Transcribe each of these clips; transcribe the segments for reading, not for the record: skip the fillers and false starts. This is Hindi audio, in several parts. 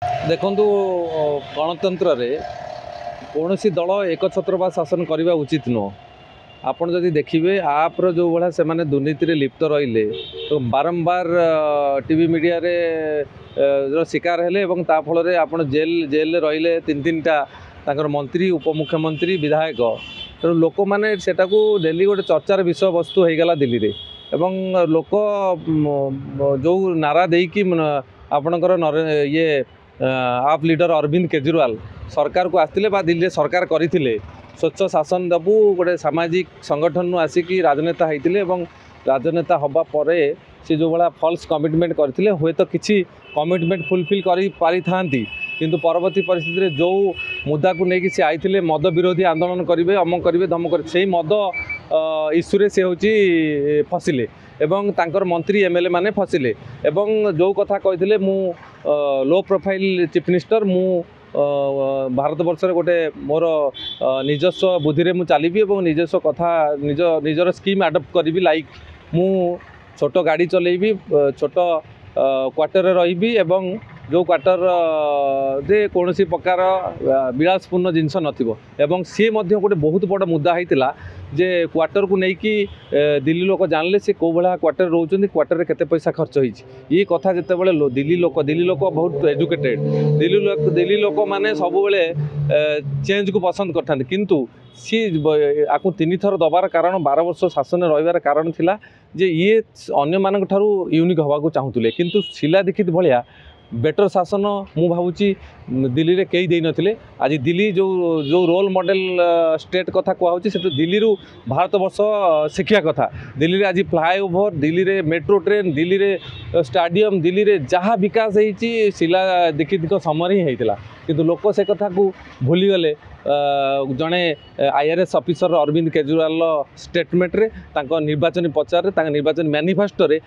देखु गणतंत्र रे कौन दल एकछत्रवाद शासन करने उचित नुह। आपड़ जदि देखिए आप्र जो भाया से दुर्नीति लिप्त रहिले तो बारंबार टीवी मीडिया रे शिकार हेले फल आप जेल जेल रहिले तीन तीन टा मंत्री उपमुख्यमंत्री विधायक तेणु लोक मैंने सेटाकू डेली गोटे चर्चार विषय वस्तु हो गला दिल्ली रे एवं लोक जो नारा देकी आपणकर ये आप लीडर अरविंद केजरीवाल सरकार को आसते दिल्ली सरकार करते स्वच्छ शासन देवु गोटे सामाजिक संगठन आसिकी राजनेता होते राजनेता हवा पर सी जो भाया फल्स कमिटमेंट करते हुए तो किसी कमिटमेंट फुलफिल कर पारि था किंतु परवर्ती परिस्थिति रे जो मुद्दा को लेकिन सी आई मद विरोधी आंदोलन करेंगे अमक करेंगे धमक करेंगे से मद इश्यूरे से हूँ फसिले एवं तांकर मंत्री एमएलए माने फसिले एवं जो कथा कहते मु लो प्रोफाइल चीफ मिनिस्टर मु भारत वर्ष गोटे मोर निजस्व बुद्धि रे मु चलिबी एवं निजस्व कथा निजर स्कीम आडप्ट करी लाइक मु छोट गाड़ी चलेबी छोट क्वार्टर रही एवं जो क्वार्टर रे कौन सी प्रकार विलासपूर्ण जिनस नथिबो सी मध्य गोटे बहुत बड़ मुद्दा होता जे क्वार्टर को लेकिन दिल्ली लोक जानले से कौ भाया क्वार्टर रोचंदी क्वार्टर केते पैसा खर्च होइछि ये कथा जते बेले दिल्ली लोक बहुत एजुकेटेड दिल्ली लोक माने सब बेले चेंज को पसंद करथांते किंतु सी आपको तीन थर दबार कारण 12 वर्ष शासन रहिबार कारण थिला जे ये अन्य मानक ठारू यूनिक हवा को चाहूले किंतु शीला दीक्षित भलिया बेटर शासन मु भावुची दिल्ली रे कई दे नथिले आज दिल्ली जो जो रोल मॉडल स्टेट कथा कहूँ से दिल्ली रु भारत वर्ष शिक्षा कथा दिल्ली रे आज फ्लाईओवर दिल्ली रे मेट्रो ट्रेन दिल्ली रे स्टाडियम दिल्ली रे जहाँ विकास होती शीला दीक्षित समय ही होता किंतु लोक से कथा को भूली गले जड़े IRS officer Arvind Kejriwal statement रे तांको निर्वाचन प्रचार रे निर्वाचन मैनिफेस्टो रे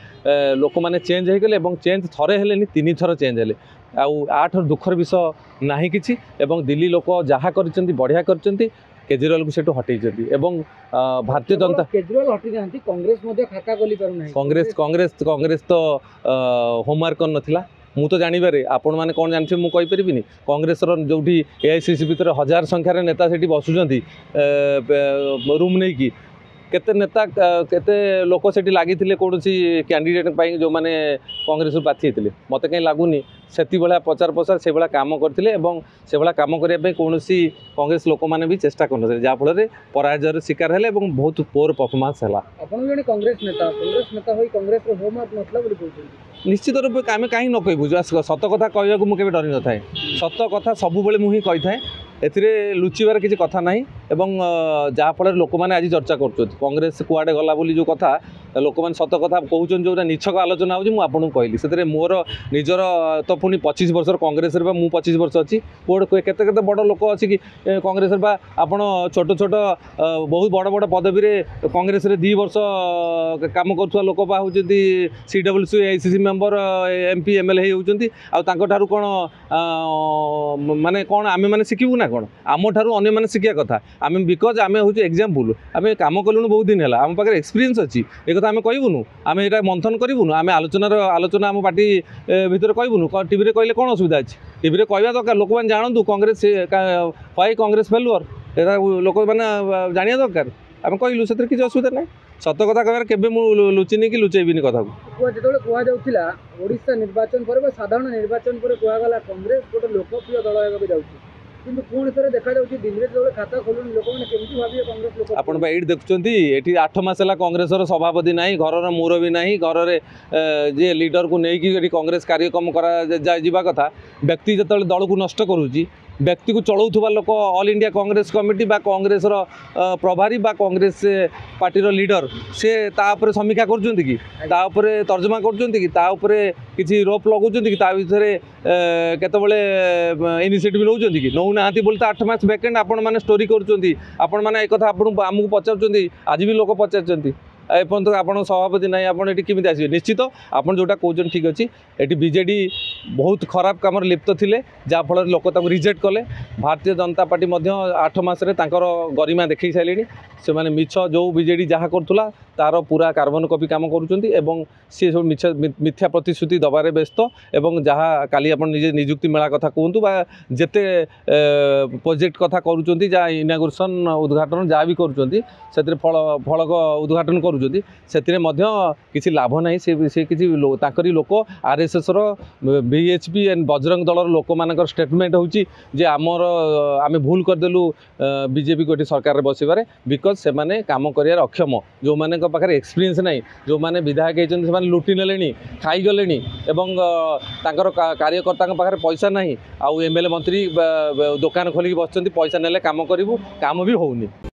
लोक मैंने चेंज हो गले चेंज थरे हेले तीन थर चेंज हेले आठ दुखर विषय ना कि दिल्ली लोक जहाँ कर बढ़िया कर केजरीवाल को सेठू हटई भारतीय जनता केजरीवाल हटई ना कांग्रेस खाता खोली कांग्रेस कांग्रेस कांग्रेस तो होमवर्क कर नथिला मु तो जानवे आपण मैंने कौन जानते मुझे कहीपरि कांग्रेस जो एआईसीसी भितर हजार संख्यार नेता से बसुँच रूम नहीं कि केते नेता केते लोक से लगी कौन कैंडिडेट जो मैंने कांग्रेस प्रार्थी होते मत कहीं लगुनि से भाया प्रचार प्रसार से भाया कम करते से भाया कम करने कौन कांग्रेस लोक मैंने भी चेष्टा कर जहाँफल पराजय शिकार है बहुत पोर परफॉर्मेंस है कांग्रेस नेता हो कांग्रेस होमवर्क मतलब निश्चित रूप आम कहीं न कहबू सत कथा कहूँ मुझे डरी न थाए सत कथा सब मुझे कही थाए ए लुचार किसी कथा ना जहाँफल लोक मैंने आज चर्चा कर कांग्रेस कुआडे गला बोली जो कथा लोक मैंने सत कथा कहते जो निछक आलोचना होगी कहली से मोर निजर तो पुणी 25 वर्ष कांग्रेस मु 25 वर्ष अच्छी केते बड़ लोक अच्छी कि कांग्रेस आप छोट छोट बहुत बड़ बड़ पदवी रे कांग्रेस 2 वर्ष काम करुवा लोक होती CWC AICC member MP MLA होती आठार कौन माने कौन आम मैंने शिखू ना कौन आम ठारू अन्य मैंने शिखा कथा आम बिकज आम हूँ एग्जाम्पल आम कम कलुणु बहुत दिन है आम पाखे एक्सपीरियंस अच्छी एक कथा आम कहबूनु आम यहाँ मंथन करूँ आम आलोचना आम पार्टी भितर कहबूनु टीवी रे कहले कौन असुविधा अच्छी टीवी रे कहवा दरकार लोक मैंने जानतु कांग्रेस वाई कांग्रेस फेलुअर एटा लोक मैंने जाना दरकार आम कहलु से किसी असुविधा ना सत कथा कह केबे मु लुचिनी कि लुचेबिनी कथा को जो कहला ओडिशा निर्वाचन पर साधारण निर्वाचन पर कहगला कांग्रेस गोटे लोकप्रिय दल होगा जाऊँगी किंतु पुणी थे देखा दिल्ली में खाता खोलुन लोक मैंने केमती भाविए कांग्रेस लोक आपण ये देखुंत ये 8 मास है कांग्रेस सभापति ना घर मुरबी ना घर जे लीडर को लेकिन कांग्रेस कार्यक्रम करा कथा व्यक्ति जो दल को नष्ट करुच्ची व्यक्ति को चलाऊा लोक ऑल इंडिया कांग्रेस कमिटी बा कांग्रेस प्रभारी बा कांग्रेस पार्टी लीडर से तापर समीक्षा कर तर्जमा कर किसी रोप लगुंट कि केतबले इनिशिएटिव नौकरी कि नौना बोली 8 मास वैकेंट आपण मैंने स्टोरी कर आपण मैंने एक आमको पचार आज भी लोक पचार एपर्यंत आपण सभापति ना आपड़ ये केमी आसवे निश्चित आपड़ जोटा कहते ठीक अच्छे ये बीजेडी बहुत खराब कम लिप्त थे जहाँफल लोक रिजेक्ट कले भारतीय जनता पार्टी 8 मासरे गरिमा देखी सारे से मैंने मिछ जो बीजेडी जहाँ करूला तार पूरा कार्बन कपी कम करुँच सी सब मिथ्या प्रतिश्रुति दबारे व्यस्त एवं जहाँ काली आप निजे निजुक्ति मेला कथा कहतु जेते प्रोजेक्ट कथा करुँच जहाँ इनागुरेसन उद्घाटन जहाँ भी करुँच फलक उद्घाटन करुँच किसी लाभ ना से किसी ताकरी लोक RSS BHP and Bajrang Dal लोक मान स्टेटमेंट होची जे आमर आम भूल करदेलु बीजेपी को सरकार बसबार बिकज से माने काम कर अक्षम जो माने पाखे एक्सपीरियंस नहीं जो माने विधायक होती लुटि ने खाईगले एवं कार्यकर्ता पाखे पैसा नहीं आउ एमएलए मंत्री दुकान खोलिक बस पैसा नेले काम करूँ काम भी होनी।